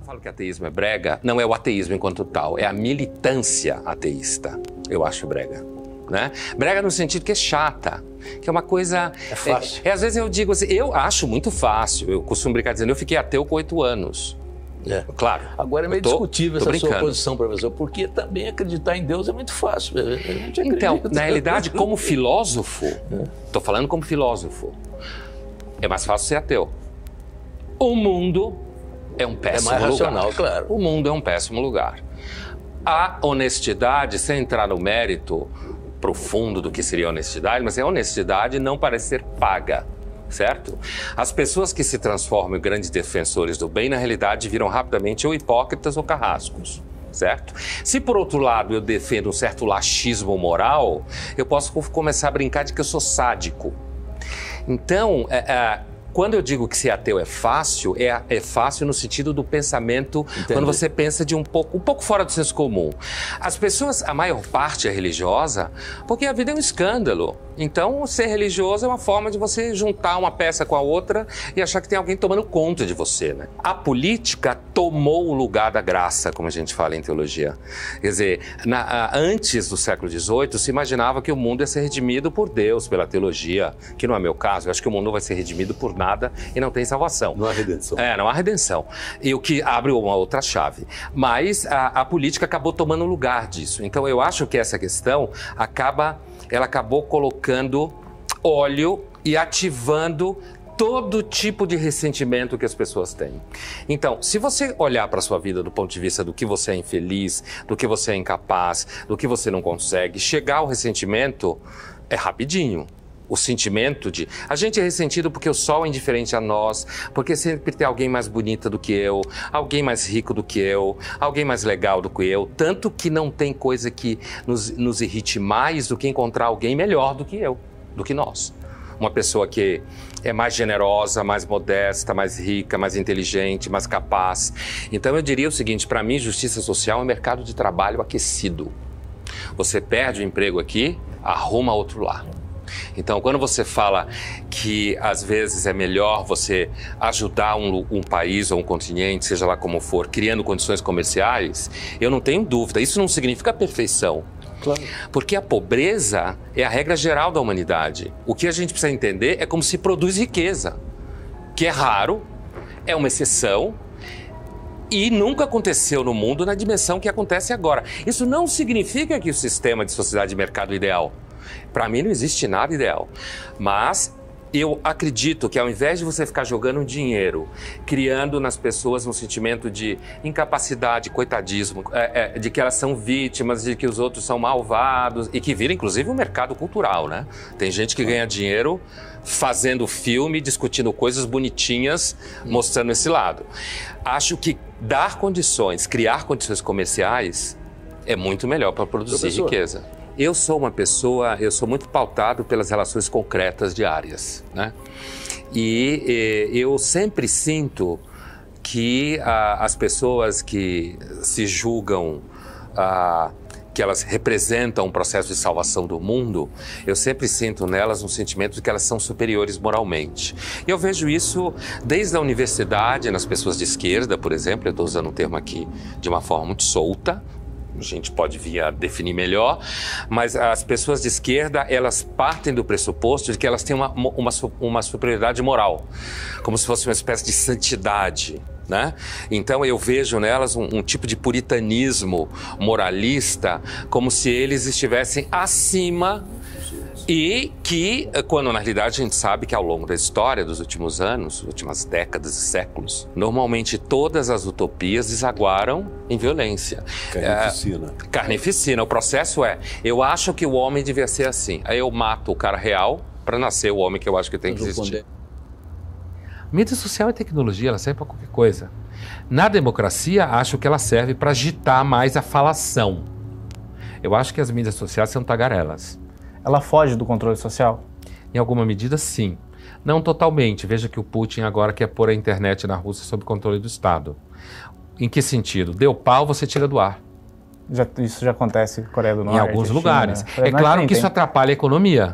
falo que ateísmo é brega, não é o ateísmo enquanto tal, é a militância ateísta. Eu acho brega. Né? Brega no sentido que é chata, que é uma coisa... É fácil. Às vezes eu digo assim, eu acho muito fácil. Eu costumo brincar dizendo, eu fiquei ateu com 8 anos. Claro. Agora é meio discutível essa sua posição, professor, porque também acreditar em Deus é muito fácil. Então, na realidade, como filósofo, estou falando como filósofo, é mais fácil ser ateu. O mundo é um péssimo lugar. É mais racional, claro. O mundo é um péssimo lugar. A honestidade, sem entrar no mérito profundo do que seria honestidade, mas a honestidade não parece ser paga. Certo? As pessoas que se transformam em grandes defensores do bem, na realidade, viram rapidamente ou hipócritas ou carrascos. Certo? Se, por outro lado, eu defendo um certo laxismo moral, eu posso começar a brincar de que eu sou sádico. Então, quando eu digo que ser ateu é fácil no sentido do pensamento, entendi, quando você pensa de um pouco fora do senso comum. As pessoas, a maior parte é religiosa, porque a vida é um escândalo. Então, ser religioso é uma forma de você juntar uma peça com a outra e achar que tem alguém tomando conta de você, né? A política tomou o lugar da graça, como a gente fala em teologia. Quer dizer, antes do século XVIII, se imaginava que o mundo ia ser redimido por Deus, pela teologia, que não é meu caso. Eu acho que o mundo vai ser redimido por nada e não tem salvação. Não há redenção. Não há redenção. E o que abre uma outra chave. Mas a política acabou tomando lugar disso. Então, eu acho que essa questão ela acabou colocando óleo e ativando todo tipo de ressentimento que as pessoas têm. Então, se você olhar para a sua vida do ponto de vista do que você é infeliz, do que você é incapaz, do que você não consegue, chegar ao ressentimento é rapidinho. O sentimento de... A gente é ressentido porque o sol é indiferente a nós, porque sempre tem alguém mais bonita do que eu, alguém mais rico do que eu, alguém mais legal do que eu, tanto que não tem coisa que nos irrite mais do que encontrar alguém melhor do que eu, do que nós. Uma pessoa que é mais generosa, mais modesta, mais rica, mais inteligente, mais capaz. Então eu diria o seguinte, para mim, justiça social é um mercado de trabalho aquecido. Você perde o emprego aqui, arruma outro lá. Então, quando você fala que às vezes é melhor você ajudar um país ou um continente, seja lá como for, criando condições comerciais, eu não tenho dúvida, isso não significa perfeição. Claro. Porque a pobreza é a regra geral da humanidade. O que a gente precisa entender é como se produz riqueza, que é raro, é uma exceção, e nunca aconteceu no mundo na dimensão que acontece agora. Isso não significa que o sistema de sociedade de mercado é ideal. Para mim não existe nada ideal, mas eu acredito que ao invés de você ficar jogando dinheiro, criando nas pessoas um sentimento de incapacidade, coitadismo, de que elas são vítimas, de que os outros são malvados e que vira inclusive um mercado cultural, né? Tem gente que ganha dinheiro fazendo filme, discutindo coisas bonitinhas, mostrando esse lado. Acho que dar condições, criar condições comerciais é muito melhor para produzir riqueza. Eu sou muito pautado pelas relações concretas diárias, né? E eu sempre sinto que as pessoas que se julgam que elas representam um processo de salvação do mundo, eu sempre sinto nelas um sentimento de que elas são superiores moralmente. E eu vejo isso desde a universidade, nas pessoas de esquerda, por exemplo, eu estou usando um termo aqui de uma forma muito solta, a gente pode vir a definir melhor, mas as pessoas de esquerda, elas partem do pressuposto de que elas têm uma superioridade moral, como se fosse uma espécie de santidade, né? Então eu vejo nelas um tipo de puritanismo moralista, como se eles estivessem acima. E que, quando na realidade a gente sabe que ao longo da história dos últimos anos, últimas décadas e séculos, normalmente todas as utopias desaguaram em violência. Carnificina. Carnificina. O processo eu acho que o homem devia ser assim. Aí eu mato o cara real para nascer o homem que eu acho que tem que existir. Mídia social é tecnologia, ela serve para qualquer coisa. Na democracia, acho que ela serve para agitar mais a falação. Eu acho que as mídias sociais são tagarelas. Ela foge do controle social? Em alguma medida, sim. Não totalmente. Veja que o Putin agora quer pôr a internet na Rússia sob controle do Estado. Em que sentido? Deu pau, você tira do ar. Isso já acontece na Coreia do Norte. Em alguns lugares. É claro que isso atrapalha a economia.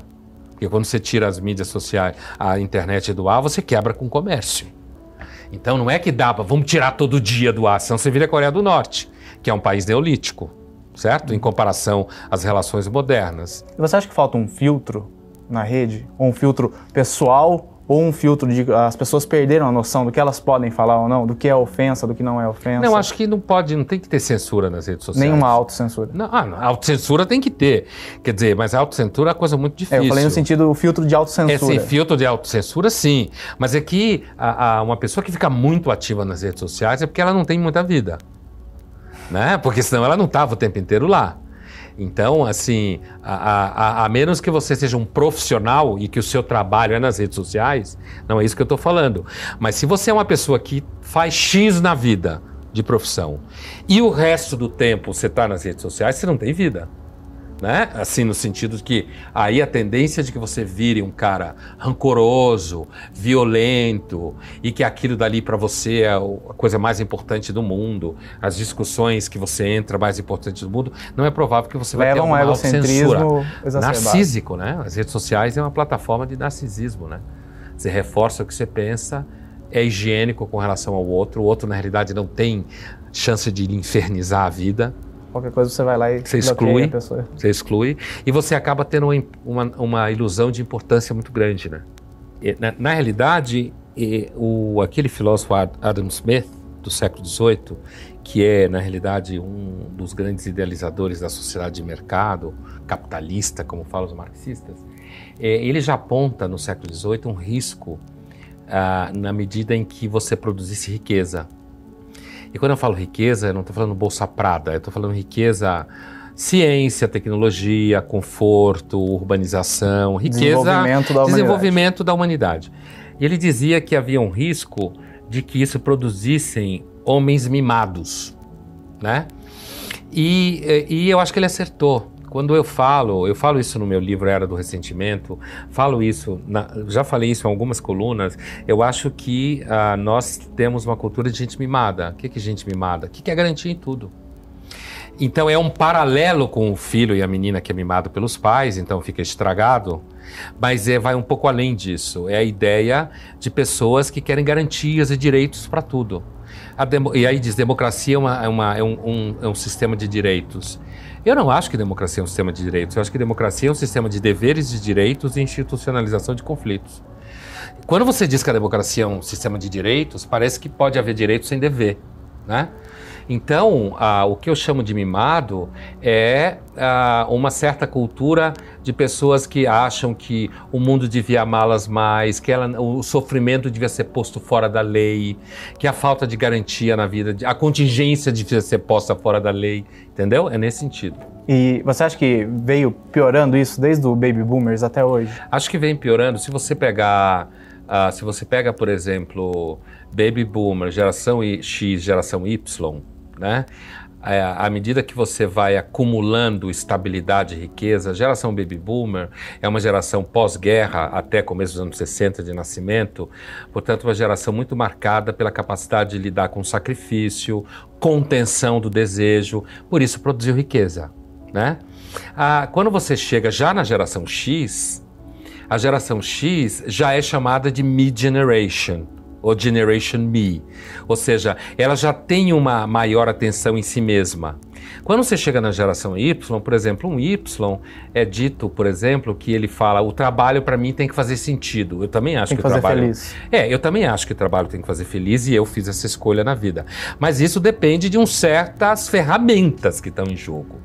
Porque quando você tira as mídias sociais, a internet do ar, você quebra com o comércio. Então não é que dá para, vamos tirar todo dia do ar, senão você vira a Coreia do Norte, que é um país neolítico, certo? Em comparação às relações modernas. E você acha que falta um filtro na rede? Ou um filtro pessoal? Ou um filtro de as pessoas perderam a noção do que elas podem falar ou não, do que é ofensa, do que não é ofensa? Não, acho que não tem que ter censura nas redes sociais. Nenhuma autocensura. Não, autocensura tem que ter. Quer dizer, mas a autocensura é uma coisa muito difícil. Eu falei no sentido do filtro de autocensura. Esse filtro de autocensura, sim. Mas é que uma pessoa que fica muito ativa nas redes sociais é porque ela não tem muita vida. Né? Porque senão ela não estava o tempo inteiro lá. Então, assim, a menos que você seja um profissional e que o seu trabalho é nas redes sociais, não é isso que eu estou falando. Mas se você é uma pessoa que faz X na vida de profissão e o resto do tempo você está nas redes sociais, você não tem vida. Né? Assim, no sentido de que aí a tendência de que você vire um cara rancoroso, violento e que aquilo dali para você é a coisa mais importante do mundo, as discussões que você entra mais importantes do mundo, não é provável que você vai ter uma autocensura. Narcísico, né? As redes sociais é uma plataforma de narcisismo, né? Você reforça o que você pensa, é higiênico com relação ao outro, o outro na realidade não tem chance de infernizar a vida. Qualquer coisa você vai lá e você exclui a pessoa. Você exclui e você acaba tendo uma ilusão de importância muito grande, né? Na realidade, aquele filósofo Adam Smith, do século XVIII, que é, na realidade, um dos grandes idealizadores da sociedade de mercado, capitalista, como falam os marxistas, ele já aponta no século XVIII um risco na medida em que você produzisse riqueza. E quando eu falo riqueza, eu não estou falando Bolsa Prada, eu estou falando riqueza, ciência, tecnologia, conforto, urbanização, riqueza, desenvolvimento da humanidade. E ele dizia que havia um risco de que isso produzissem homens mimados, né? E eu acho que ele acertou. Quando eu falo isso no meu livro Era do Ressentimento, falo isso, já falei isso em algumas colunas, eu acho que nós temos uma cultura de gente mimada. O que é gente mimada? O que é garantia em tudo? Então é um paralelo com o filho e a menina que é mimado pelos pais, então fica estragado, mas vai um pouco além disso. É a ideia de pessoas que querem garantias e direitos para tudo. E aí diz, democracia é um sistema de direitos. Eu não acho que democracia é um sistema de direitos, eu acho que democracia é um sistema de deveres, de direitos e institucionalização de conflitos. Quando você diz que a democracia é um sistema de direitos, parece que pode haver direito sem dever, né? Então, o que eu chamo de mimado é uma certa cultura de pessoas que acham que o mundo devia amá-las mais, que o sofrimento devia ser posto fora da lei, que a falta de garantia na vida, a contingência devia ser posta fora da lei, entendeu? É nesse sentido. E você acha que veio piorando isso desde o Baby Boomers até hoje? Acho que vem piorando. Se você pega, por exemplo, Baby Boomer, geração X, geração Y, né? À medida que você vai acumulando estabilidade e riqueza, a geração Baby Boomer é uma geração pós-guerra, até começo dos anos 60 de nascimento, portanto uma geração muito marcada pela capacidade de lidar com sacrifício, contenção do desejo, por isso produziu riqueza, né? Quando você chega já na geração X, a geração X já é chamada de Mid-Generation, ou Generation Me, ou seja, ela já tem uma maior atenção em si mesma. Quando você chega na geração Y, por exemplo, um Y é dito, por exemplo, que ele fala, o trabalho para mim tem que fazer sentido. Eu também acho que o trabalho... feliz. Eu também acho que o trabalho tem que fazer feliz e eu fiz essa escolha na vida. Mas isso depende de certas ferramentas que estão em jogo.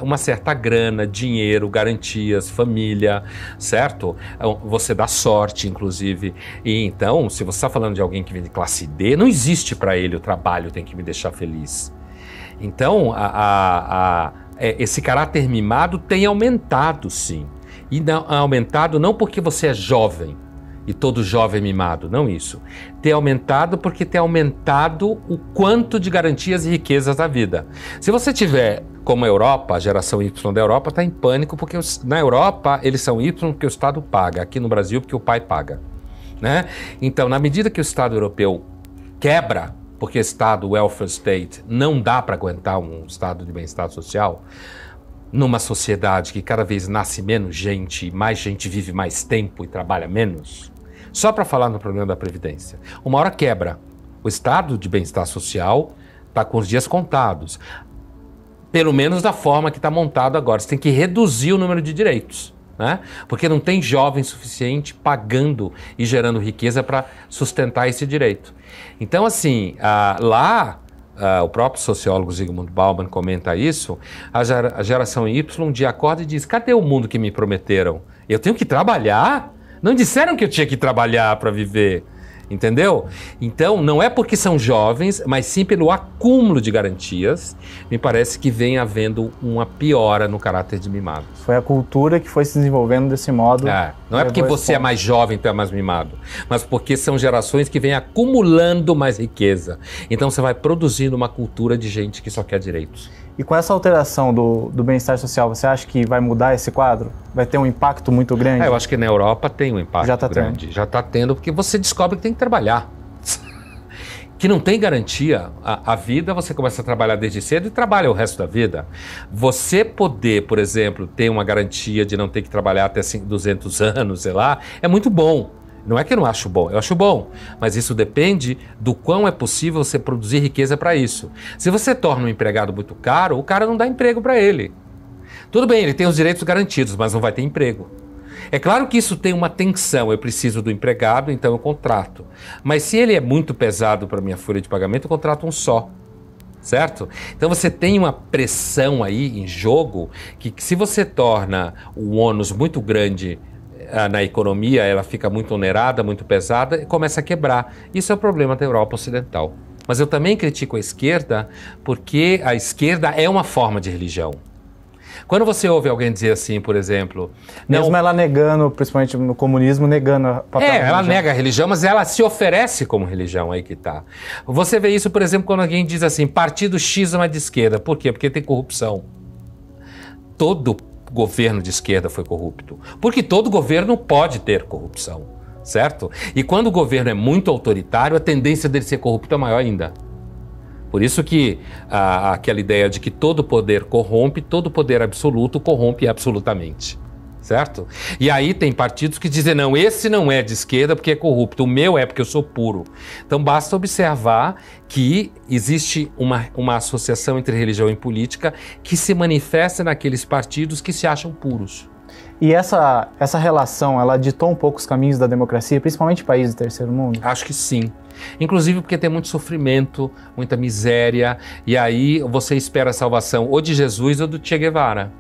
Uma certa grana, dinheiro, garantias, família, certo? Você dá sorte, inclusive. E então, se você está falando de alguém que vem de classe D, não existe para ele o trabalho tem que me deixar feliz. Então, esse caráter mimado tem aumentado, sim. E aumentado não porque você é jovem, e todo jovem é mimado, não isso. Tem aumentado porque tem aumentado o quanto de garantias e riquezas da vida. Se você tiver, como a Europa, a geração Y da Europa está em pânico, porque na Europa eles são Y porque o Estado paga, aqui no Brasil porque o pai paga, né? Então, na medida que o Estado europeu quebra, porque Estado, welfare state, não dá para aguentar um estado de bem-estar social, numa sociedade que cada vez nasce menos gente, mais gente vive mais tempo e trabalha menos, só para falar no problema da Previdência. Uma hora quebra. O estado de bem-estar social está com os dias contados. Pelo menos da forma que está montado agora. Você tem que reduzir o número de direitos, né? Porque não tem jovem suficiente pagando e gerando riqueza para sustentar esse direito. Então, assim, o próprio sociólogo Zygmunt Bauman comenta isso, a geração Y um dia acorda e diz: cadê o mundo que me prometeram? Eu tenho que trabalhar? Não disseram que eu tinha que trabalhar para viver. Entendeu? Então, não é porque são jovens, mas sim pelo acúmulo de garantias, me parece que vem havendo uma piora no caráter de mimado. Foi a cultura que foi se desenvolvendo desse modo. Não é porque você é mais jovem, então é mais mimado, mas porque são gerações que vêm acumulando mais riqueza. Então, você vai produzindo uma cultura de gente que só quer direitos. E com essa alteração do bem-estar social, você acha que vai mudar esse quadro? Vai ter um impacto muito grande? Eu acho que na Europa tem um impacto grande. Tendo. Já está tendo, porque você descobre que tem que trabalhar. Que não tem garantia. A vida, você começa a trabalhar desde cedo e trabalha o resto da vida. Você poder, por exemplo, ter uma garantia de não ter que trabalhar até 200 anos, sei lá, é muito bom. Não é que eu não acho bom, eu acho bom, mas isso depende do quão é possível você produzir riqueza para isso. Se você torna um empregado muito caro, o cara não dá emprego para ele. Tudo bem, ele tem os direitos garantidos, mas não vai ter emprego. É claro que isso tem uma tensão, eu preciso do empregado, então eu contrato. Mas se ele é muito pesado para minha folha de pagamento, eu contrato um só. Certo? Então você tem uma pressão aí em jogo que se você torna o ônus muito grande na economia, ela fica muito onerada, muito pesada e começa a quebrar. Isso é o problema da Europa Ocidental. Mas eu também critico a esquerda porque a esquerda é uma forma de religião. Quando você ouve alguém dizer assim, por exemplo... Mesmo ela negando, principalmente no comunismo, negando a papel da religião. Ela nega a religião, mas ela se oferece como religião, aí que tá. Você vê isso, por exemplo, quando alguém diz assim, partido X é uma de esquerda. Por quê? Porque tem corrupção. Todo governo de esquerda foi corrupto. Porque todo governo pode ter corrupção, certo? E quando o governo é muito autoritário, a tendência dele ser corrupto é maior ainda. Por isso que aquela ideia de que todo poder corrompe, todo poder absoluto corrompe absolutamente, certo? E aí tem partidos que dizem, não, esse não é de esquerda porque é corrupto, o meu é porque eu sou puro. Então basta observar que existe uma associação entre religião e política que se manifesta naqueles partidos que se acham puros. E essa relação, ela ditou um pouco os caminhos da democracia, principalmente em países do terceiro mundo? Acho que sim. Inclusive porque tem muito sofrimento, muita miséria, e aí você espera a salvação ou de Jesus ou do Che Guevara.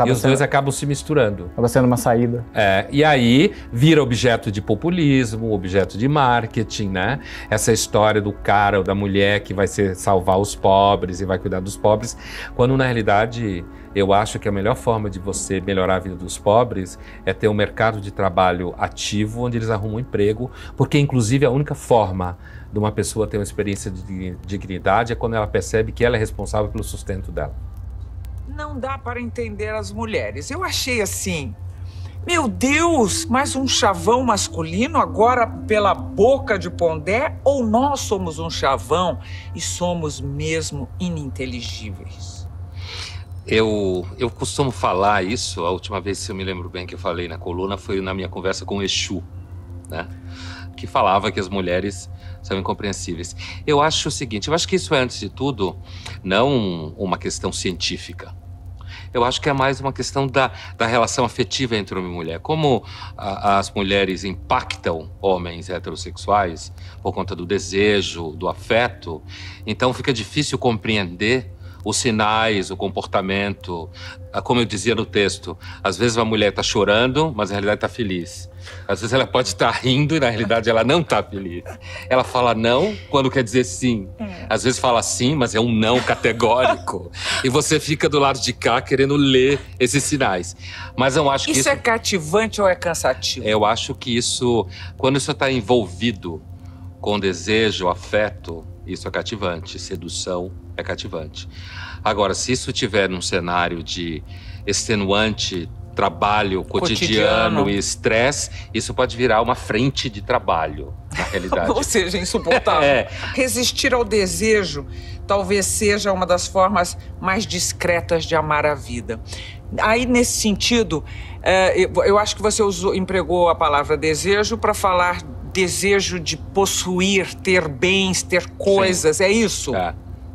E os dois acabam se misturando. Acaba sendo uma saída. E aí vira objeto de populismo, objeto de marketing, né? Essa história do cara ou da mulher que vai salvar os pobres e vai cuidar dos pobres, quando na realidade eu acho que a melhor forma de você melhorar a vida dos pobres é ter um mercado de trabalho ativo, onde eles arrumam emprego, porque inclusive a única forma de uma pessoa ter uma experiência de dignidade é quando ela percebe que ela é responsável pelo sustento dela. Não dá para entender as mulheres. Eu achei assim, meu Deus, mais um chavão masculino agora pela boca de Pondé? Ou nós somos um chavão e somos mesmo ininteligíveis? Eu costumo falar isso, a última vez, se eu me lembro bem que eu falei na coluna, foi na minha conversa com o Exu, né? Que falava que as mulheres são incompreensíveis. Eu acho o seguinte, eu acho que isso é, antes de tudo, não uma questão científica. Eu acho que é mais uma questão da relação afetiva entre homem e mulher. Como as mulheres impactam homens heterossexuais por conta do desejo, do afeto, então fica difícil compreender os sinais, o comportamento. Como eu dizia no texto, às vezes uma mulher está chorando, mas na realidade está feliz. Às vezes ela pode estar rindo e na realidade ela não está feliz. Ela fala não quando quer dizer sim. Às vezes fala sim, mas é um não categórico. E você fica do lado de cá querendo ler esses sinais. Mas eu acho que isso é cativante ou é cansativo? Eu acho que isso, quando isso está envolvido com desejo, afeto, isso é cativante. Sedução é cativante. Agora, se isso estiver num cenário de extenuante trabalho cotidiano e estresse, isso pode virar uma frente de trabalho. realidade. Ou seja, insuportável. Resistir ao desejo talvez seja uma das formas mais discretas de amar a vida. Aí, nesse sentido, eu acho que você empregou a palavra desejo para falar desejo de possuir, ter bens, ter coisas, é isso?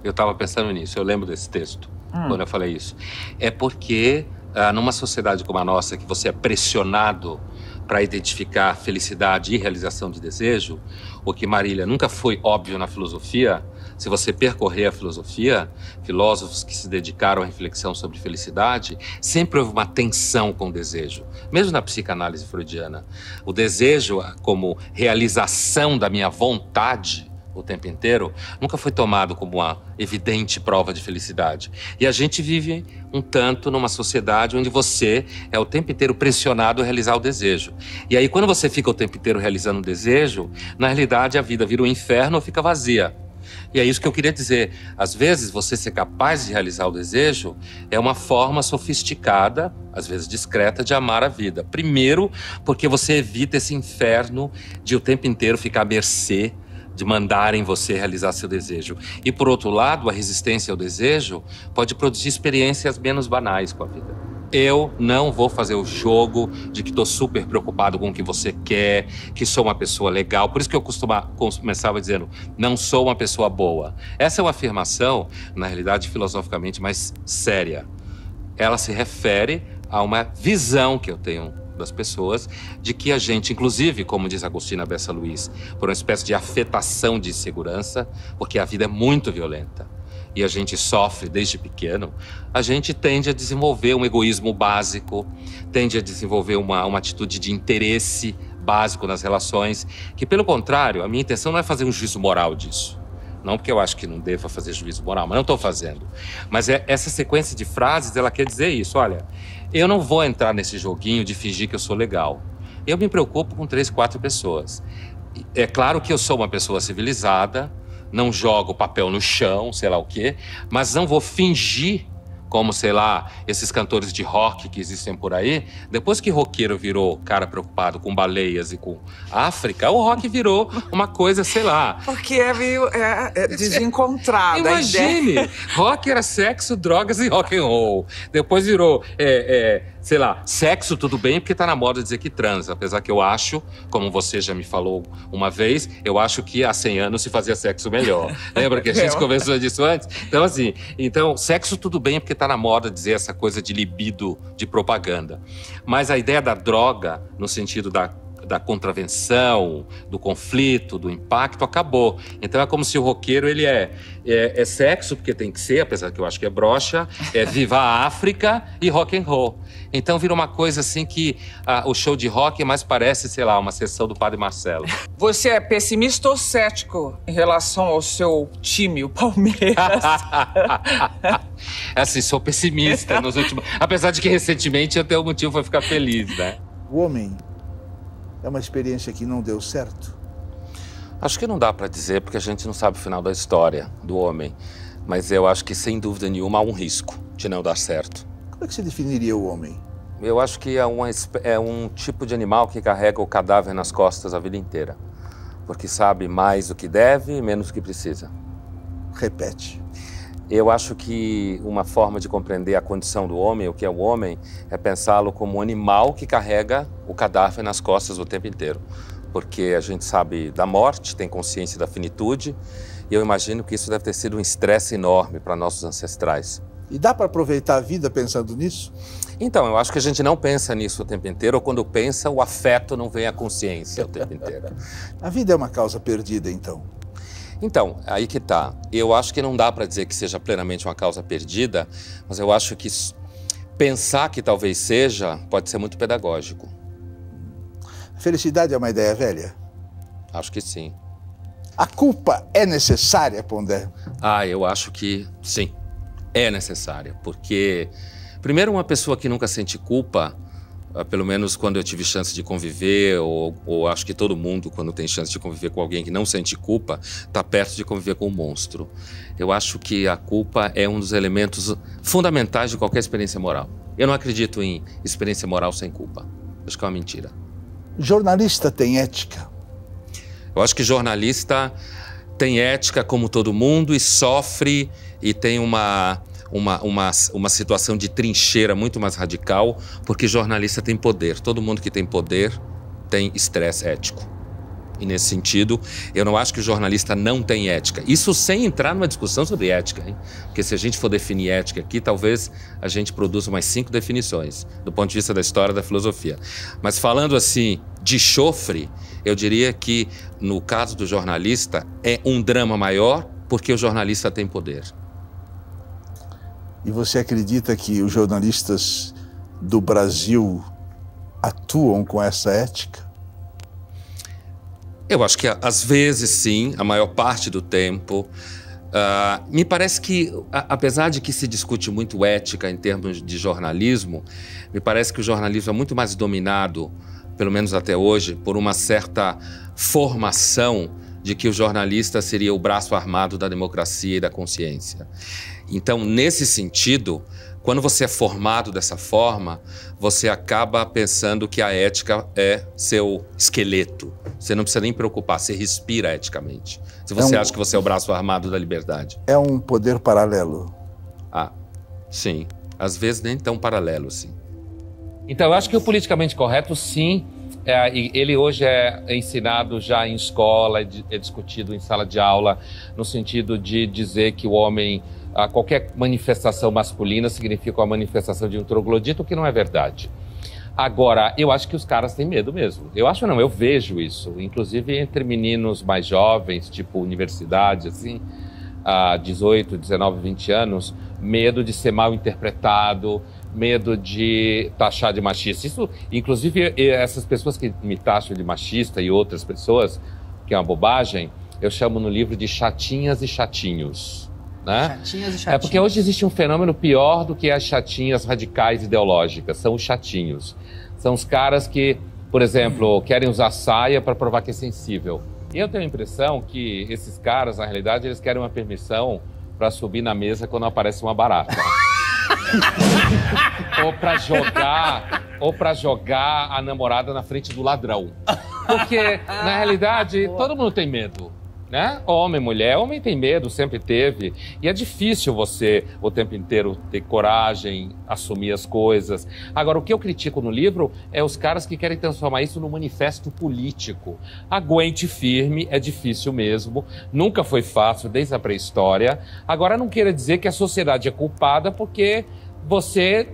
Eu estava pensando nisso, eu lembro desse texto, quando eu falei isso. É porque, numa sociedade como a nossa, que você é pressionado para identificar felicidade e realização de desejo, o que, Marília, nunca foi óbvio na filosofia. Se você percorrer a filosofia, filósofos que se dedicaram à reflexão sobre felicidade, sempre houve uma tensão com o desejo. Mesmo na psicanálise freudiana, o desejo como realização da minha vontade o tempo inteiro nunca foi tomado como uma evidente prova de felicidade. E a gente vive um tanto numa sociedade onde você é o tempo inteiro pressionado a realizar o desejo. E aí, quando você fica o tempo inteiro realizando o desejo, na realidade a vida vira um inferno ou fica vazia. E é isso que eu queria dizer. Às vezes, você ser capaz de realizar o desejo é uma forma sofisticada, às vezes discreta, de amar a vida. Primeiro, porque você evita esse inferno de o tempo inteiro ficar à mercê de mandarem você realizar seu desejo. E, por outro lado, a resistência ao desejo pode produzir experiências menos banais com a vida. Eu não vou fazer o jogo de que estou super preocupado com o que você quer, que sou uma pessoa legal. Por isso que eu começava dizendo, não sou uma pessoa boa. Essa é uma afirmação, na realidade, filosoficamente mais séria. Ela se refere a uma visão que eu tenho das pessoas, de que a gente, inclusive, como diz Agostina Bessa Luiz, por uma espécie de afetação de insegurança, porque a vida é muito violenta, e a gente sofre desde pequeno, a gente tende a desenvolver um egoísmo básico, tende a desenvolver uma atitude de interesse básico nas relações, que, pelo contrário, a minha intenção não é fazer um juízo moral disso. Não porque eu acho que não deva fazer juízo moral, mas não estou fazendo. Mas essa sequência de frases, ela quer dizer isso. Olha, eu não vou entrar nesse joguinho de fingir que eu sou legal. Eu me preocupo com 3, 4 pessoas. É claro que eu sou uma pessoa civilizada, não jogo papel no chão, sei lá o quê, mas não vou fingir como, sei lá, esses cantores de rock que existem por aí. Depois que roqueiro virou cara preocupado com baleias e com África, o rock virou uma coisa, sei lá... Porque é meio desencontrado. Imagine, rock era sexo, drogas e rock and roll. Depois virou, sei lá, sexo tudo bem porque tá na moda dizer que transa. Apesar que eu acho, como você já me falou uma vez, eu acho que há 100 anos se fazia sexo melhor. Lembra que a gente conversou disso antes? Então, assim, sexo tudo bem porque tá na moda dizer essa coisa de libido de propaganda. Mas a ideia da droga, no sentido da contravenção, do conflito, do impacto, acabou. Então é como se o roqueiro, ele é sexo, porque tem que ser, apesar que eu acho que é broxa, é viva a África e rock and roll. Então vira uma coisa assim que o show de rock mais parece, sei lá, uma sessão do Padre Marcelo. Você é pessimista ou cético em relação ao seu time, o Palmeiras? Assim, sou pessimista nos últimos... Apesar de que recentemente eu tenho um motivo para ficar feliz, né? O homem é uma experiência que não deu certo? Acho que não dá para dizer, porque a gente não sabe o final da história do homem. Mas eu acho que, sem dúvida nenhuma, há um risco de não dar certo. Como é que você definiria o homem? Eu acho que é um tipo de animal que carrega o cadáver nas costas a vida inteira. Porque sabe mais do que deve e menos do que precisa. Repete. Eu acho que uma forma de compreender a condição do homem, o que é o homem, é pensá-lo como um animal que carrega o cadáver nas costas o tempo inteiro. Porque a gente sabe da morte, tem consciência da finitude, e eu imagino que isso deve ter sido um estresse enorme para nossos ancestrais. E dá para aproveitar a vida pensando nisso? Então, eu acho que a gente não pensa nisso o tempo inteiro, ou quando pensa, o afeto não vem à consciência o tempo inteiro. A vida é uma causa perdida, então? Então, aí que tá. Eu acho que não dá para dizer que seja plenamente uma causa perdida, mas eu acho que pensar que talvez seja pode ser muito pedagógico. A felicidade é uma ideia velha? Acho que sim. A culpa é necessária, Pondé? Eu acho que sim, é necessária, porque, primeiro, uma pessoa que nunca sente culpa, pelo menos quando eu tive chance de conviver, ou acho que todo mundo, quando tem chance de conviver com alguém que não sente culpa, está perto de conviver com um monstro. Eu acho que a culpa é um dos elementos fundamentais de qualquer experiência moral. Eu não acredito em experiência moral sem culpa. Acho que é uma mentira. Jornalista tem ética? Eu acho que jornalista tem ética como todo mundo e sofre e tem uma situação de trincheira muito mais radical, porque jornalista tem poder. Todo mundo que tem poder tem estresse ético. E nesse sentido, eu não acho que o jornalista não tem ética. Isso sem entrar numa discussão sobre ética, hein? Porque se a gente for definir ética aqui, talvez a gente produza mais 5 definições, do ponto de vista da história da filosofia. Mas falando assim, de chofre, eu diria que no caso do jornalista é um drama maior, porque o jornalista tem poder. E você acredita que os jornalistas do Brasil atuam com essa ética? Eu acho que às vezes sim, a maior parte do tempo. Me parece que, apesar de que se discute muito ética em termos de jornalismo, me parece que o jornalismo é muito mais dominado, pelo menos até hoje, por uma certa formação de que o jornalista seria o braço armado da democracia e da consciência. Então, nesse sentido, quando você é formado dessa forma, você acaba pensando que a ética é seu esqueleto. Você não precisa nem preocupar, você respira eticamente. Se você acha que você é o braço armado da liberdade. É um poder paralelo. Sim. Às vezes nem tão paralelo, sim. Então, eu acho que o politicamente correto, sim, ele hoje é ensinado já em escola, é discutido em sala de aula, no sentido de dizer que o homem, qualquer manifestação masculina significa uma manifestação de um troglodita, o que não é verdade. Agora, eu acho que os caras têm medo mesmo. Eu acho não, eu vejo isso, inclusive entre meninos mais jovens, tipo universidade, assim, 18, 19, 20 anos, medo de ser mal interpretado, medo de taxar de machista. Isso, inclusive, essas pessoas que me taxam de machista e outras pessoas, que é uma bobagem, eu chamo no livro de chatinhas e chatinhos. Né? Chatinhas e chatinhos. É porque hoje existe um fenômeno pior do que as chatinhas radicais ideológicas, são os chatinhos. São os caras que, por exemplo, querem usar saia para provar que é sensível. E eu tenho a impressão que esses caras, na realidade, eles querem uma permissão para subir na mesa quando aparece uma barata. ou para jogar a namorada na frente do ladrão. Porque, na realidade, todo mundo tem medo. Né? Homem, mulher, homem tem medo, sempre teve. E é difícil você, o tempo inteiro, ter coragem, assumir as coisas. Agora, o que eu critico no livro é os caras que querem transformar isso num manifesto político. Aguente firme, é difícil mesmo. Nunca foi fácil, desde a pré-história. Agora, não queira dizer que a sociedade é culpada porque você...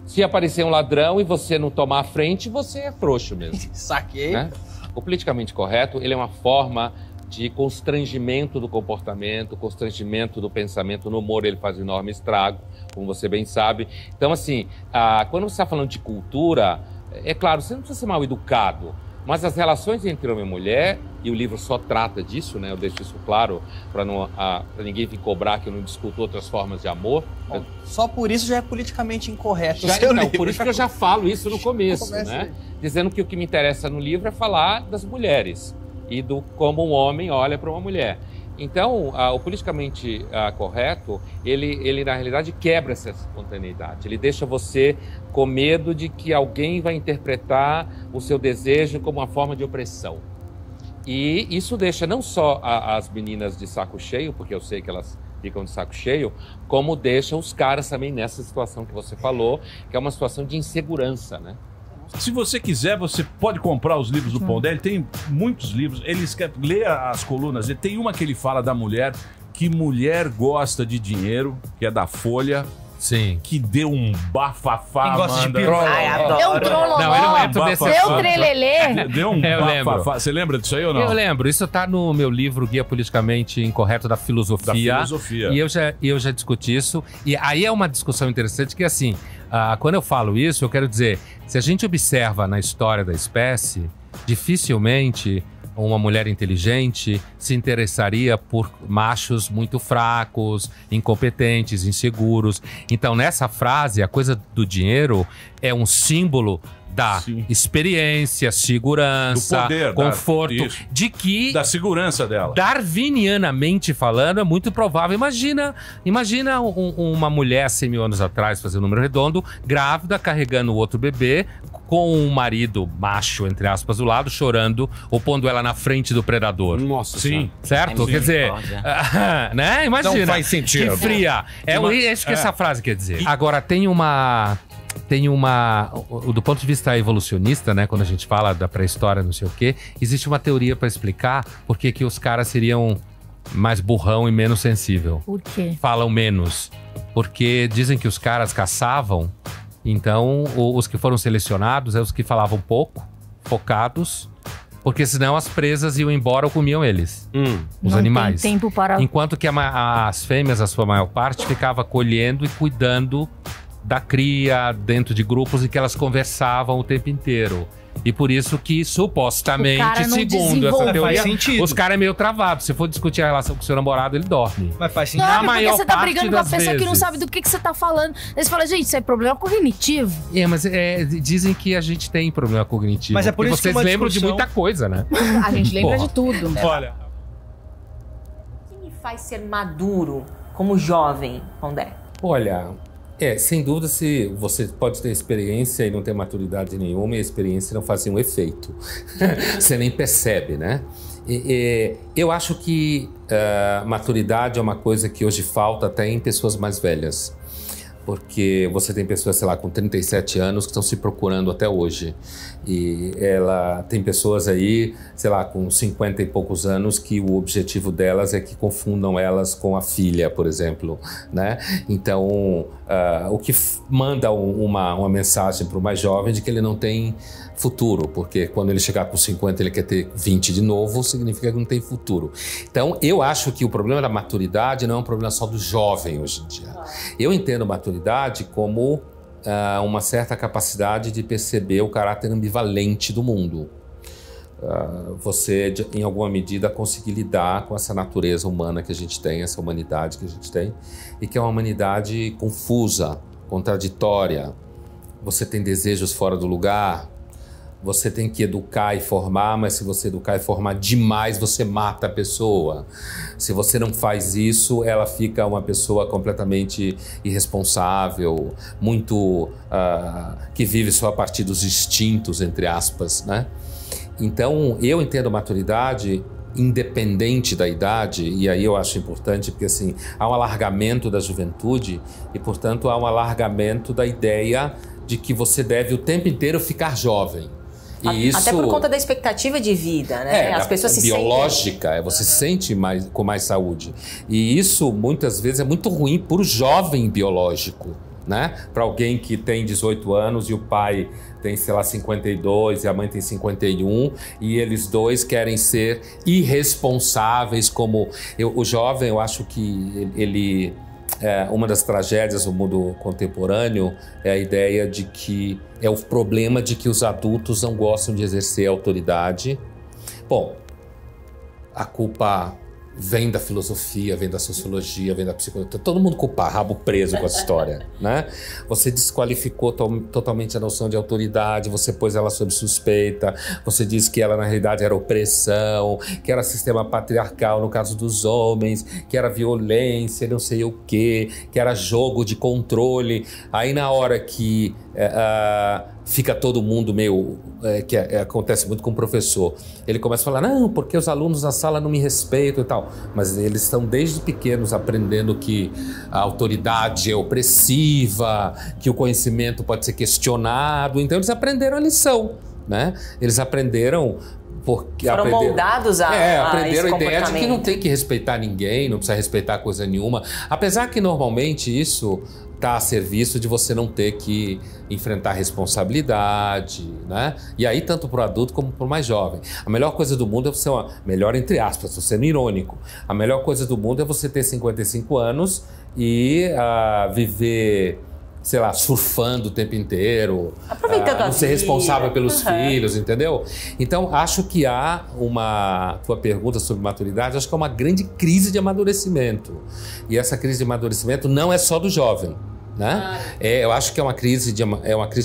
Se aparecer um ladrão e você não tomar a frente, você é frouxo mesmo. Saquei. Né? O politicamente correto, ele é uma forma de constrangimento do comportamento, constrangimento do pensamento. No humor ele faz um enorme estrago, como você bem sabe. Então, assim, quando você está falando de cultura, é claro, você não precisa ser mal educado, mas as relações entre homem e mulher, e o livro só trata disso, né? Eu deixo isso claro, para ninguém vir cobrar que eu não discuto outras formas de amor. Bom, só por isso já é politicamente incorreto. Então, por isso que eu já falo isso no começo, né? Dizendo que o que me interessa no livro é falar das mulheres e do como um homem olha para uma mulher. Então, o politicamente correto, ele na realidade quebra essa espontaneidade. Ele deixa você com medo de que alguém vai interpretar o seu desejo como uma forma de opressão. E isso deixa não só as meninas de saco cheio, porque eu sei que elas ficam de saco cheio, como deixa os caras também nessa situação que você falou, que é uma situação de insegurança, né? Se você quiser, você pode comprar os livros do Pondé. Ele tem muitos livros. Leia as colunas. Ele tem uma que ele fala da mulher, que mulher gosta de dinheiro, que é da Folha. Sim. Que deu um bafafá, Amanda. Deu um trololó. Não, eu não entro desse Deu um trelelê. Deu um bafafá. Você lembra disso aí ou não? Eu lembro. Isso tá no meu livro Guia Politicamente Incorreto da Filosofia. Da filosofia. E eu já discuti isso. E aí é uma discussão interessante que, assim, quando eu falo isso, eu quero dizer, se a gente observa na história da espécie, dificilmente uma mulher inteligente se interessaria por machos muito fracos, incompetentes, inseguros. Então, nessa frase, a coisa do dinheiro é um símbolo da experiência, segurança, do poder, conforto, isso. de que... Da segurança dela. Darwinianamente falando, é muito provável. Imagina uma mulher 100 mil anos atrás, fazendo um número redondo, grávida, carregando o outro bebê, com um marido macho, entre aspas, do lado, chorando, ou pondo ela na frente do predador. Nossa, sim. Certo? Sim. Quer dizer, né? Imagina. Não faz sentido. Que fria. É isso que essa frase quer dizer. Agora, tem uma... do ponto de vista evolucionista, né, quando a gente fala da pré-história, não sei o quê, existe uma teoria para explicar por que os caras seriam mais burrão e menos sensível. Por quê? Falam menos. Porque dizem que os caras caçavam, então os que foram selecionados é os que falavam pouco, focados, porque senão as presas iam embora ou comiam eles, os Não animais. tem tempo para... Enquanto que as fêmeas, a sua maior parte, ficava colhendo e cuidando da cria dentro de grupos em que elas conversavam o tempo inteiro. E por isso que, supostamente, segundo essa teoria, os caras é meio travado. Se for discutir a relação com o seu namorado, ele dorme. Mas faz sentido. Não, porque você tá brigando com a pessoa que não sabe do que você tá falando. Aí você fala, gente, isso é problema cognitivo. Mas dizem que a gente tem problema cognitivo. Mas é por isso que vocês lembram de muita coisa, né? A gente lembra de tudo. Olha. O que me faz ser maduro como jovem, Pondé? Olha... sem dúvida, se você pode ter experiência e não ter maturidade nenhuma, e a experiência não faz um efeito. Você nem percebe, né? Eu acho que maturidade é uma coisa que hoje falta até em pessoas mais velhas. Porque você tem pessoas, sei lá, com 37 anos que estão se procurando até hoje. E tem pessoas aí, sei lá, com 50 e poucos anos que o objetivo delas é que confundam elas com a filha, por exemplo, né? Então, o que manda uma mensagem para o mais jovem de que ele não tem futuro, porque quando ele chegar com 50 ele quer ter 20 de novo, significa que não tem futuro. Então, eu acho que o problema da maturidade não é um problema só do jovem hoje em dia. Eu entendo maturidade como uma certa capacidade de perceber o caráter ambivalente do mundo. Você, em alguma medida, conseguir lidar com essa natureza humana que a gente tem, essa humanidade que a gente tem, e que é uma humanidade confusa, contraditória. Você tem desejos fora do lugar, você tem que educar e formar, mas se você educar e formar demais, você mata a pessoa. Se você não faz isso, ela fica uma pessoa completamente irresponsável, muito que vive só a partir dos instintos, entre aspas, né? Então, eu entendo a maturidade independente da idade, e aí eu acho importante porque assim, há um alargamento da juventude e, portanto, há um alargamento da ideia de que você deve o tempo inteiro ficar jovem. E isso, até por conta da expectativa de vida, né? As pessoas se biológica, sentem... você se sente com mais saúde. E isso, muitas vezes, é muito ruim para o jovem biológico, né? Para alguém que tem 18 anos e o pai tem, sei lá, 52 e a mãe tem 51 e eles dois querem ser irresponsáveis como... O jovem, eu acho que ele... uma das tragédias do mundo contemporâneo é a ideia de que é o problema de que os adultos não gostam de exercer autoridade. Bom, a culpa vem da filosofia, vem da sociologia, vem da psicologia. Todo mundo culpado, rabo preso com essa história, né? Você desqualificou totalmente a noção de autoridade, você pôs ela sob suspeita, você disse que ela na realidade era opressão, que era sistema patriarcal no caso dos homens, que era violência, não sei o quê, que era jogo de controle. Aí na hora que fica todo mundo meio... acontece muito com o professor. Ele começa a falar, não, porque os alunos na sala não me respeitam e tal. Mas eles estão desde pequenos aprendendo que a autoridade é opressiva, que o conhecimento pode ser questionado. Então eles aprenderam a lição, né? Eles aprenderam... Foram moldados a aprenderam esse a ideia de que não tem que respeitar ninguém, não precisa respeitar coisa nenhuma. Apesar que normalmente isso está a serviço de você não ter que enfrentar responsabilidade, né? E aí tanto para o adulto como para o mais jovem. A melhor coisa do mundo é você, melhor entre aspas, estou sendo irônico, a melhor coisa do mundo é você ter 55 anos e viver... sei lá, surfando o tempo inteiro, aproveitando ser responsável pelos filhos, entendeu? Então, acho que há tua pergunta sobre maturidade, acho que é uma grande crise de amadurecimento. E essa crise de amadurecimento não é só do jovem, Né? Eu acho que é uma crise de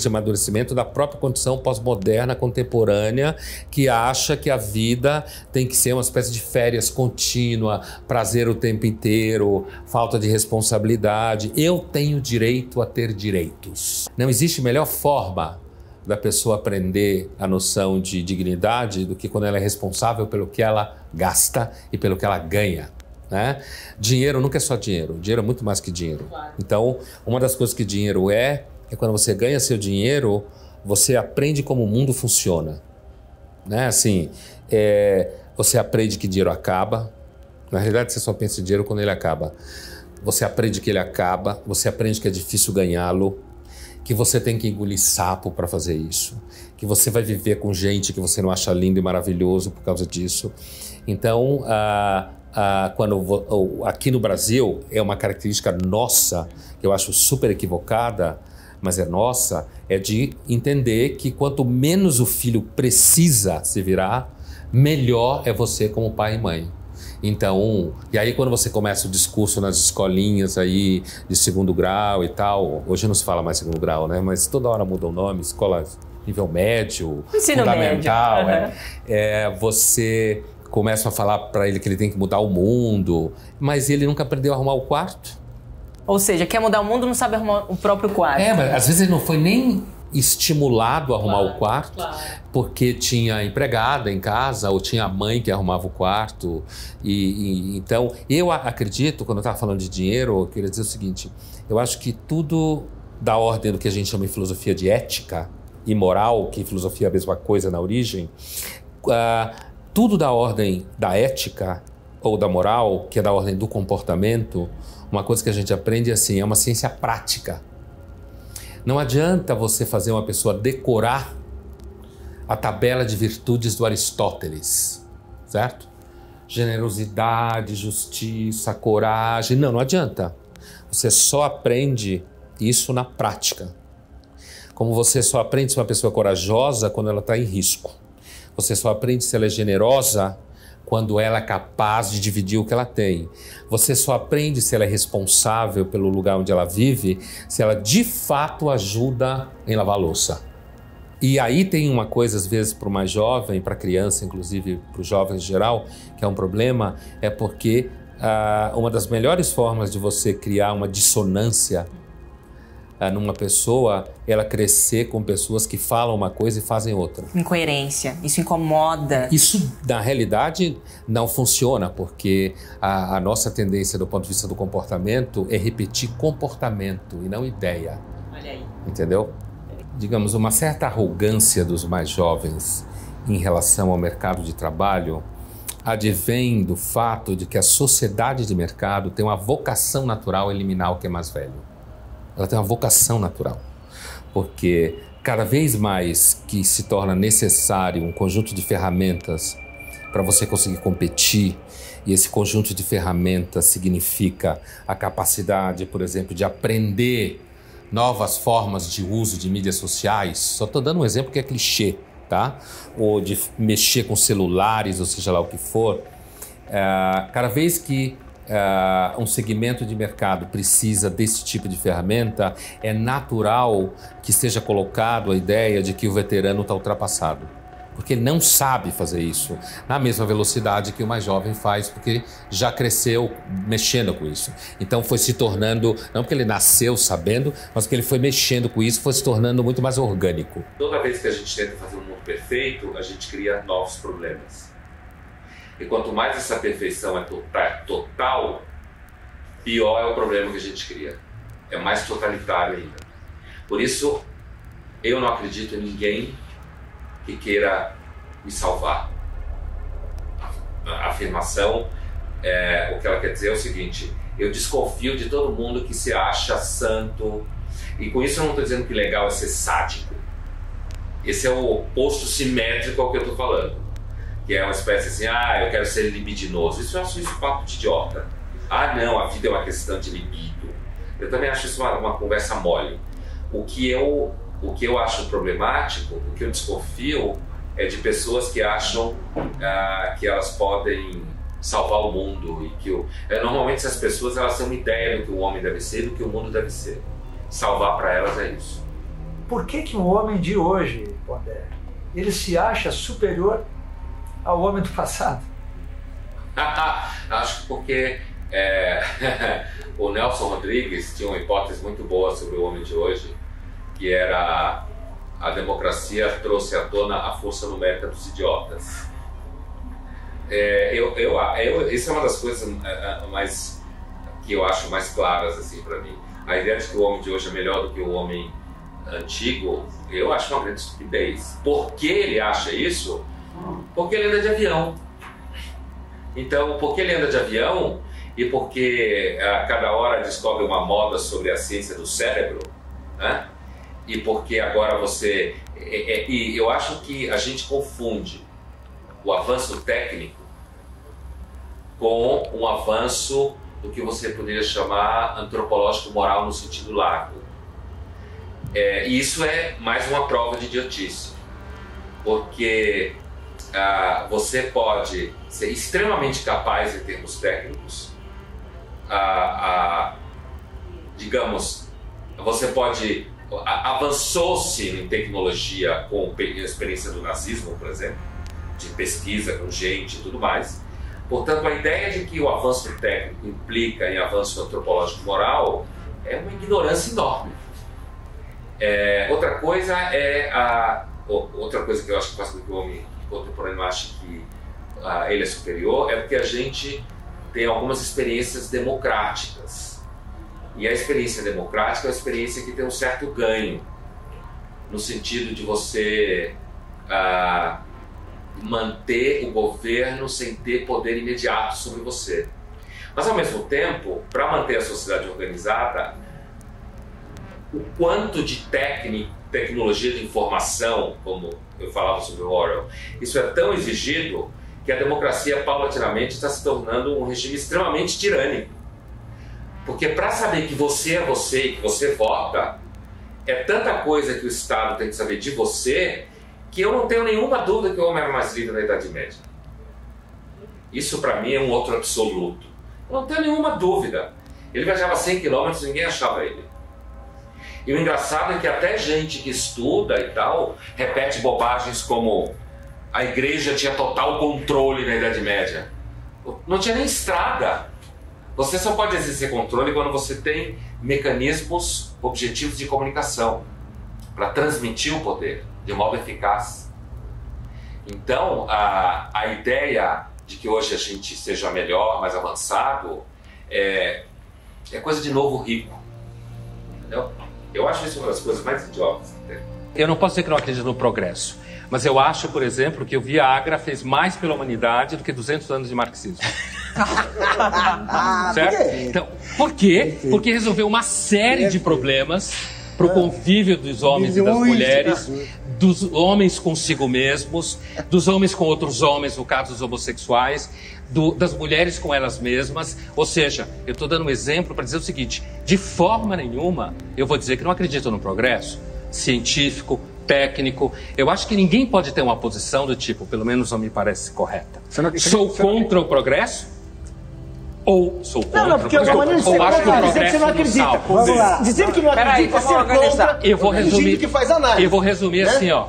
amadurecimento da própria condição pós-moderna, contemporânea, que acha que a vida tem que ser uma espécie de férias contínua, prazer o tempo inteiro, falta de responsabilidade. Eu tenho direito a ter direitos. Não existe melhor forma da pessoa aprender a noção de dignidade do que quando ela é responsável pelo que ela gasta e pelo que ela ganha. Né? Dinheiro nunca é só dinheiro, dinheiro é muito mais que dinheiro. Claro. Então, uma das coisas que dinheiro é quando você ganha seu dinheiro, você aprende como o mundo funciona. Né? Assim, você aprende que dinheiro acaba. Na realidade, você só pensa em dinheiro quando ele acaba. Você aprende que ele acaba, você aprende que é difícil ganhá-lo, que você tem que engolir sapo para fazer isso, que você vai viver com gente que você não acha lindo e maravilhoso por causa disso. Então, aqui no Brasil, é uma característica nossa, que eu acho super equivocada, mas é nossa, é de entender que quanto menos o filho precisa se virar, melhor é você como pai e mãe. Então, e aí quando você começa o discurso nas escolinhas aí de segundo grau e tal, hoje não se fala mais segundo grau, né? Mas toda hora muda o nome, escola nível médio, ensino fundamental, médio. Você começa a falar para ele que ele tem que mudar o mundo, mas ele nunca aprendeu a arrumar o quarto. Ou seja, quer mudar o mundo, não sabe arrumar o próprio quarto. Mas às vezes ele não foi nem estimulado a arrumar o quarto, porque tinha empregada em casa, ou tinha a mãe que arrumava o quarto. Então, eu acredito, quando eu estava falando de dinheiro, eu queria dizer o seguinte, eu acho que tudo da ordem do que a gente chama de filosofia de ética e moral, que filosofia é a mesma coisa na origem, tudo da ordem da ética ou da moral, que é da ordem do comportamento, uma coisa que a gente aprende assim, é uma ciência prática. Não adianta você fazer uma pessoa decorar a tabela de virtudes do Aristóteles, certo? Generosidade, justiça, coragem, não adianta. Você só aprende isso na prática. Como você só aprende ser uma pessoa corajosa quando ela está em risco. Você só aprende se ela é generosa quando ela é capaz de dividir o que ela tem. Você só aprende se ela é responsável pelo lugar onde ela vive, se ela de fato ajuda em lavar a louça. E aí tem uma coisa, às vezes, para o mais jovem, para a criança, inclusive para os jovens em geral, que é um problema, é porque uma das melhores formas de você criar uma dissonância numa pessoa, ela crescer com pessoas que falam uma coisa e fazem outra. Incoerência, isso incomoda. Isso, na realidade, não funciona, porque a nossa tendência do ponto de vista do comportamento é repetir comportamento e não ideia. Olha aí. Entendeu? Digamos, uma certa arrogância dos mais jovens em relação ao mercado de trabalho advém do fato de que a sociedade de mercado tem uma vocação natural a eliminar o que é mais velho. Ela tem uma vocação natural, porque cada vez mais que se torna necessário um conjunto de ferramentas para você conseguir competir, e esse conjunto de ferramentas significa a capacidade, por exemplo, de aprender novas formas de uso de mídias sociais. Só estou dando um exemplo que é clichê, tá? Ou de mexer com celulares, ou seja lá o que for. Cada vez que um segmento de mercado precisa desse tipo de ferramenta, é natural que seja colocado a ideia de que o veterano está ultrapassado, porque não sabe fazer isso na mesma velocidade que o mais jovem faz, porque já cresceu mexendo com isso. Então foi se tornando, não porque ele nasceu sabendo, mas porque ele foi mexendo com isso, foi se tornando muito mais orgânico. Toda vez que a gente tenta fazer um mundo perfeito, a gente cria novos problemas. E quanto mais essa perfeição é total, pior é o problema que a gente cria. É mais totalitário ainda. Por isso, eu não acredito em ninguém que queira me salvar. A afirmação, o que ela quer dizer é o seguinte: eu desconfio de todo mundo que se acha santo. E com isso eu não estou dizendo que legal é ser sádico. Esse é o oposto simétrico ao que eu estou falando. Que é uma espécie assim, eu quero ser libidinoso. Isso eu acho isso papo de idiota. Não, a vida é uma questão de libido. Eu também acho isso uma conversa mole. O que eu acho problemático, o que eu desconfio, é de pessoas que acham que elas podem salvar o mundo. E que normalmente essas pessoas elas têm uma ideia do que o homem deve ser e do que o mundo deve ser. salvar para elas é isso. Por que o homem de hoje, Pondé, ele se acha superior ao homem do passado? Acho que porque o Nelson Rodrigues tinha uma hipótese muito boa sobre o homem de hoje, que era a democracia trouxe à tona a força numérica dos idiotas. Isso é uma das coisas mais que eu acho mais claras assim para mim. A ideia de que o homem de hoje é melhor do que o homem antigo, eu acho uma grande estupidez. Por que ele acha isso? Porque ele anda de avião. Então, porque ele anda de avião e porque a cada hora descobre uma moda sobre a ciência do cérebro, né? E porque agora você... E eu acho que a gente confunde o avanço técnico com um avanço do que você poderia chamar antropológico moral no sentido largo. E isso é mais uma prova de idiotice, porque você pode ser extremamente capaz em termos técnicos, digamos, você pode... Avançou-se em tecnologia com a experiência do nazismo, por exemplo, de pesquisa com gente e tudo mais. Portanto, a ideia de que o avanço técnico implica em avanço antropológico moral é uma ignorância enorme. Outra coisa que eu acho que faz com que o homem contemporâneo ache que ele é superior é porque a gente tem algumas experiências democráticas. E a experiência democrática é uma experiência que tem um certo ganho, no sentido de você manter o governo sem ter poder imediato sobre você. Mas, ao mesmo tempo, para manter a sociedade organizada, o quanto de tecnologia de informação, como eu falava sobre o Orwell, isso é tão exigido que a democracia paulatinamente está se tornando um regime extremamente tirânico. Porque para saber que você é você e que você vota, é tanta coisa que o Estado tem que saber de você, que eu não tenho nenhuma dúvida que o homem era mais livre na Idade Média. Isso para mim é um outro absoluto. Eu não tenho nenhuma dúvida. Ele viajava 100 km e ninguém achava ele. E o engraçado é que até gente que estuda e tal, repete bobagens como a igreja tinha total controle na Idade Média. Não tinha nem estrada. Você só pode exercer controle quando você tem mecanismos objetivos de comunicação para transmitir o poder de modo eficaz. Então, a ideia de que hoje a gente seja melhor, mais avançado, é coisa de novo rico. Entendeu? Eu acho isso uma das coisas mais idiotas que tem. Eu não posso dizer que não acredito no progresso, mas eu acho, por exemplo, que o Viagra fez mais pela humanidade do que 200 anos de marxismo. Certo? Então, por quê? Porque resolveu uma série de problemas para o convívio dos homens e das mulheres, dos homens consigo mesmos, dos homens com outros homens, no caso dos homossexuais, das mulheres com elas mesmas. Ou seja, eu estou dando um exemplo para dizer o seguinte: de forma nenhuma eu vou dizer que não acredito no progresso científico, técnico. Eu acho que ninguém pode ter uma posição do tipo, pelo menos não me parece correta. Sou contra o progresso? Ou sou contra? Não, porque ou acho que o progresso não acredita. Vamos lá. Dizer que não acredita, ser contra. Eu vou resumir. Que faz análise. Eu vou resumir assim, ó.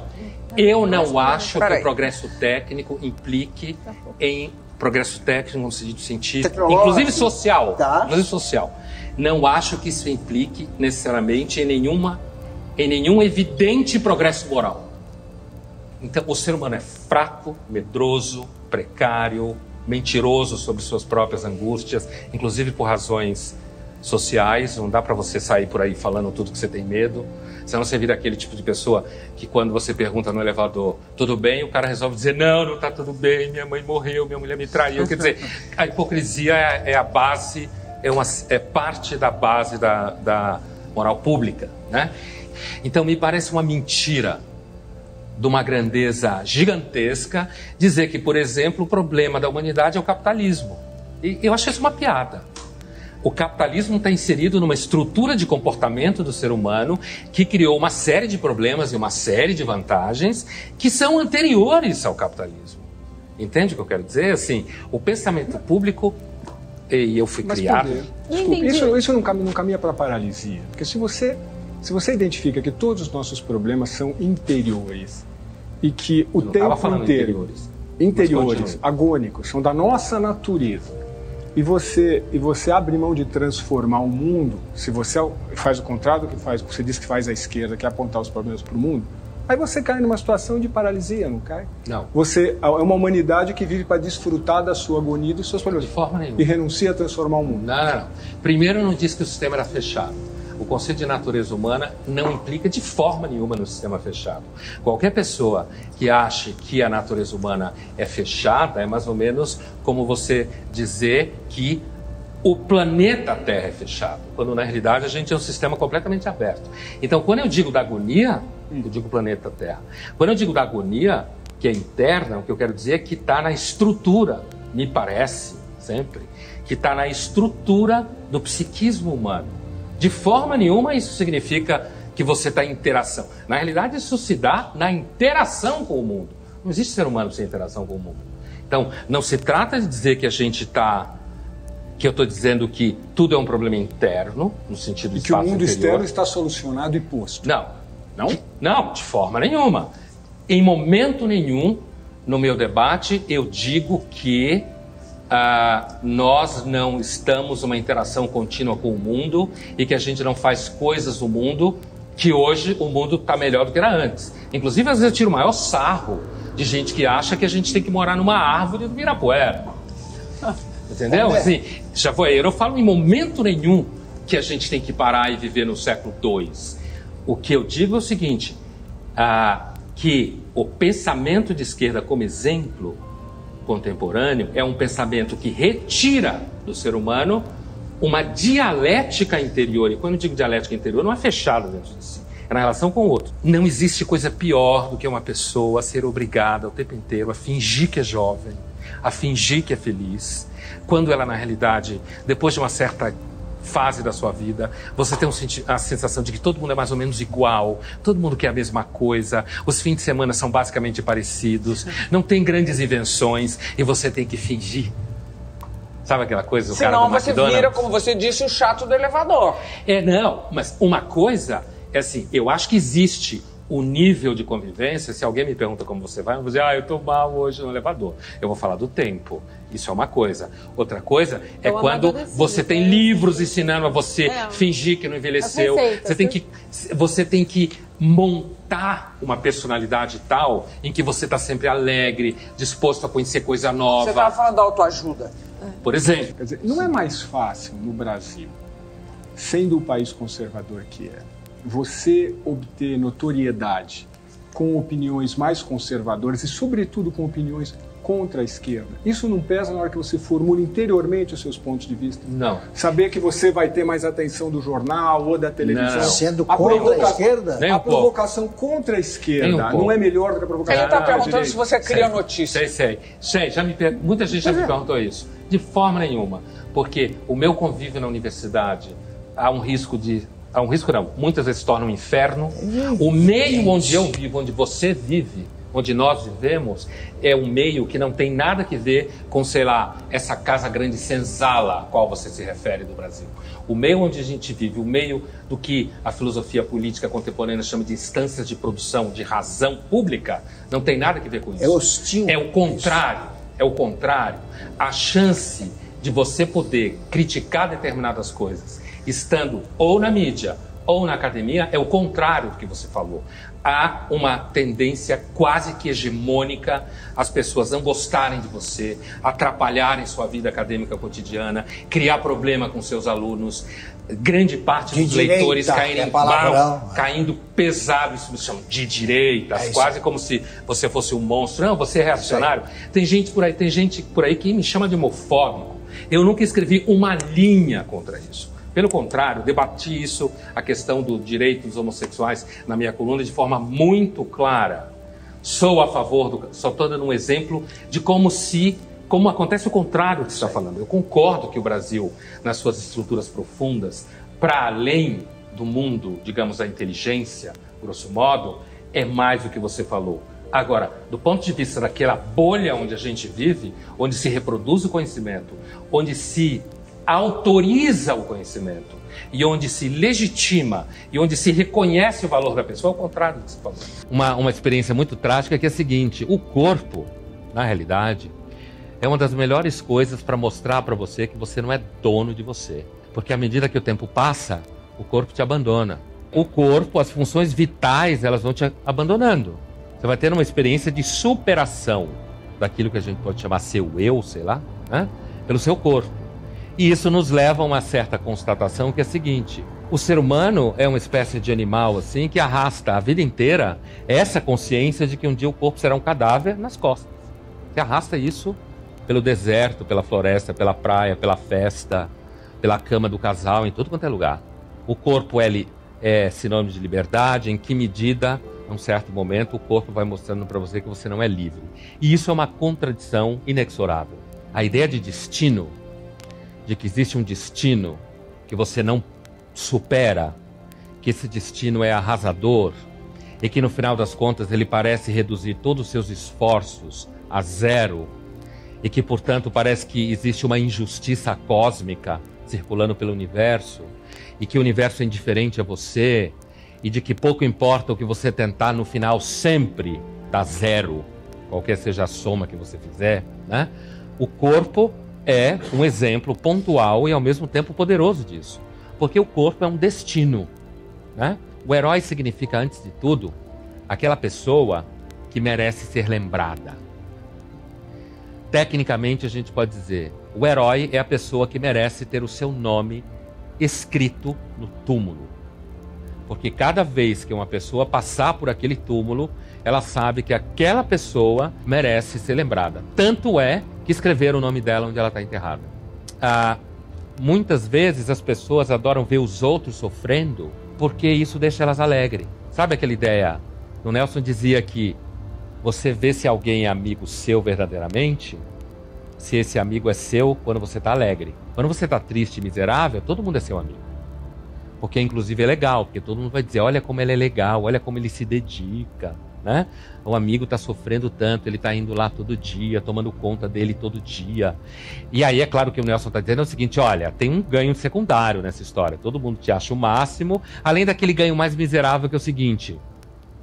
Eu não acho que o progresso técnico implique em progresso técnico no sentido científico, inclusive social. Inclusive social. Não acho que isso implique necessariamente em nenhum evidente progresso moral. Então, o ser humano é fraco, medroso, precário, mentiroso sobre suas próprias angústias, inclusive por razões sociais. Não dá para você sair por aí falando tudo que você tem medo, senão você vira aquele tipo de pessoa que quando você pergunta no elevador, tudo bem? O cara resolve dizer, não tá tudo bem, minha mãe morreu, minha mulher me traiu. Quer dizer, a hipocrisia é a base, é parte da base da moral pública, né? Então me parece uma mentira de uma grandeza gigantesca dizer que, por exemplo, o problema da humanidade é o capitalismo. E eu acho isso uma piada. O capitalismo está inserido numa estrutura de comportamento do ser humano que criou uma série de problemas e uma série de vantagens que são anteriores ao capitalismo. Entende o que eu quero dizer? Assim, o pensamento público, e eu fui criado... Desculpa, isso não caminha para a paralisia. Porque se você Se você identifica que todos os nossos problemas são interiores e que o tempo inteiro interiores, agônicos, são da nossa natureza, e você abre mão de transformar o mundo, se você faz o contrário do que você diz que faz à esquerda, que é apontar os problemas para o mundo, aí você cai numa situação de paralisia, não cai? Não. Você é uma humanidade que vive para desfrutar da sua agonia e dos seus problemas. De forma nenhuma. E renuncia a transformar o mundo. Não. Primeiro, eu não disse que o sistema era fechado. O conceito de natureza humana não implica de forma nenhuma no sistema fechado. Qualquer pessoa que ache que a natureza humana é fechada é mais ou menos como você dizer que o planeta Terra é fechado, quando na realidade a gente é um sistema completamente aberto. Então, quando eu digo da agonia, eu digo planeta Terra. Quando eu digo da agonia, que é interna, o que eu quero dizer é que está na estrutura, me parece, sempre, que está na estrutura do psiquismo humano. De forma nenhuma isso significa que você está em interação. Na realidade, isso se dá na interação com o mundo. Não existe ser humano sem interação com o mundo. Então, não se trata de dizer que a gente está... que eu estou dizendo que tudo é um problema interno, no sentido de espaço interior. E que o mundo interior. externo está solucionado e posto. Não. Não, de forma nenhuma. Em momento nenhum, no meu debate, eu digo que nós não estamos numa interação contínua com o mundo e que a gente não faz coisas no mundo, que hoje o mundo está melhor do que era antes. Inclusive, às vezes eu tiro o maior sarro de gente que acha que a gente tem que morar numa árvore do Ibirapuera. Entendeu? Assim, já foi. Eu não falo em momento nenhum que a gente tem que parar e viver no século II. O que eu digo é o seguinte, que o pensamento de esquerda como exemplo contemporâneo é um pensamento que retira do ser humano uma dialética interior. E quando eu digo dialética interior, não é fechada dentro de si, é na relação com o outro. Não existe coisa pior do que uma pessoa ser obrigada o tempo inteiro a fingir que é jovem, a fingir que é feliz, quando ela, na realidade, depois de uma certa fase da sua vida, você tem a sensação de que todo mundo é mais ou menos igual, todo mundo quer a mesma coisa, os fins de semana são basicamente parecidos, não tem grandes invenções e você tem que fingir. Sabe aquela coisa do cara do McDonald's? Senão você vira, como você disse, o chato do elevador. Não, mas uma coisa é assim, eu acho que existe o nível de convivência. Se alguém me pergunta como você vai, eu vou dizer, eu estou mal hoje no elevador. Eu vou falar do tempo. Isso é uma coisa. Outra coisa é quando você tem livros ensinando a você fingir que não envelheceu. Você tem que montar uma personalidade tal em que você está sempre alegre, disposto a conhecer coisa nova. Você estava falando da autoajuda. Por exemplo. Quer dizer, não é mais fácil no Brasil, sendo o país conservador que é, você obter notoriedade com opiniões mais conservadoras e, sobretudo, com opiniões contra a esquerda? Isso não pesa na hora que você formula interiormente os seus pontos de vista? Não. Saber que você vai ter mais atenção do jornal ou da televisão? Não. Sendo contra a esquerda? A provocação contra a esquerda não é melhor do que a provocação contra a direita? Ele está perguntando se você cria notícia. Sei. Muita gente já me perguntou isso. De forma nenhuma. Porque o meu convívio na universidade há um risco não, muitas vezes se torna um inferno. O meio onde eu vivo, onde você vive, onde nós vivemos, é um meio que não tem nada a ver com, sei lá, essa casa grande senzala a qual você se refere do Brasil. O meio onde a gente vive, o meio do que a filosofia política contemporânea chama de instâncias de produção, de razão pública, não tem nada a ver com isso. É hostil. É o contrário. A chance de você poder criticar determinadas coisas estando ou na mídia ou na academia é o contrário do que você falou. Há uma tendência quase que hegemônica, as pessoas não gostarem de você, atrapalharem sua vida acadêmica cotidiana, criar problema com seus alunos. Grande parte dos leitores caindo pesado, isso me chama de direita, quase como se você fosse um monstro. Não, você é reacionário. Tem gente por aí que me chama de homofóbico. Eu nunca escrevi uma linha contra isso. Pelo contrário, debati isso, a questão do direito dos homossexuais, na minha coluna de forma muito clara. Sou a favor só estou dando um exemplo de como acontece o contrário que você está falando. Eu concordo que o Brasil, nas suas estruturas profundas, para além do mundo, digamos, da inteligência, grosso modo, é mais do que você falou. Agora, do ponto de vista daquela bolha onde a gente vive, onde se reproduz o conhecimento, onde se autoriza o conhecimento e onde se legitima e onde se reconhece o valor da pessoa, ao contrário do que se falou. Uma experiência muito trágica que é a seguinte: o corpo, na realidade, é uma das melhores coisas para mostrar para você que você não é dono de você. Porque à medida que o tempo passa, o corpo te abandona. O corpo, as funções vitais, elas vão te abandonando. Você vai ter uma experiência de superação daquilo que a gente pode chamar seu eu, sei lá, né? Pelo seu corpo. E isso nos leva a uma certa constatação que é a seguinte: o ser humano é uma espécie de animal assim que arrasta a vida inteira essa consciência de que um dia o corpo será um cadáver nas costas. Você arrasta isso pelo deserto, pela floresta, pela praia, pela festa, pela cama do casal, em tudo quanto é lugar. O corpo é sinônimo de liberdade. Em que medida, a um certo momento, o corpo vai mostrando para você que você não é livre. E isso é uma contradição inexorável. A ideia de destino, de que existe um destino que você não supera, que esse destino é arrasador e que no final das contas ele parece reduzir todos os seus esforços a zero e que, portanto, parece que existe uma injustiça cósmica circulando pelo universo e que o universo é indiferente a você e de que pouco importa o que você tentar, no final sempre dá zero, qualquer seja a soma que você fizer, né? O corpo é um exemplo pontual e ao mesmo tempo poderoso disso, porque o corpo é um destino, né? O herói significa, antes de tudo, aquela pessoa que merece ser lembrada. Tecnicamente, a gente pode dizer, o herói é a pessoa que merece ter o seu nome escrito no túmulo. Porque cada vez que uma pessoa passar por aquele túmulo, ela sabe que aquela pessoa merece ser lembrada. Tanto é que escreveram o nome dela onde ela está enterrada. Muitas vezes as pessoas adoram ver os outros sofrendo porque isso deixa elas alegres. Sabe aquela ideia? O Nelson dizia que você vê se alguém é amigo seu verdadeiramente, se esse amigo é seu quando você está alegre. Quando você está triste e miserável, todo mundo é seu amigo. Porque inclusive é legal, porque todo mundo vai dizer, olha como ele é legal, olha como ele se dedica, né? O amigo está sofrendo tanto, ele está indo lá todo dia, tomando conta dele todo dia. E aí é claro que o Nelson está dizendo é o seguinte, olha, tem um ganho secundário nessa história. Todo mundo te acha o máximo, além daquele ganho mais miserável que é o seguinte,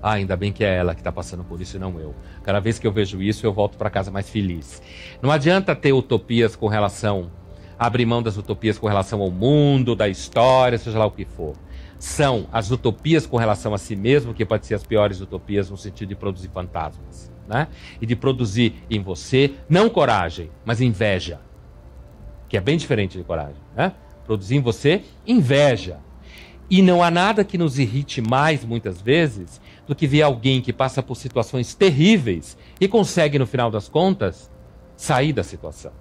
ainda bem que é ela que está passando por isso e não eu. Cada vez que eu vejo isso, eu volto para casa mais feliz. Não adianta ter utopias com relação, abrir mão das utopias com relação ao mundo, da história, seja lá o que for. São as utopias com relação a si mesmo, que pode ser as piores utopias no sentido de produzir fantasmas, né? E de produzir em você, não coragem, mas inveja. Que é bem diferente de coragem, né? Produzir em você inveja. E não há nada que nos irrite mais, muitas vezes, do que ver alguém que passa por situações terríveis e consegue, no final das contas, sair da situação.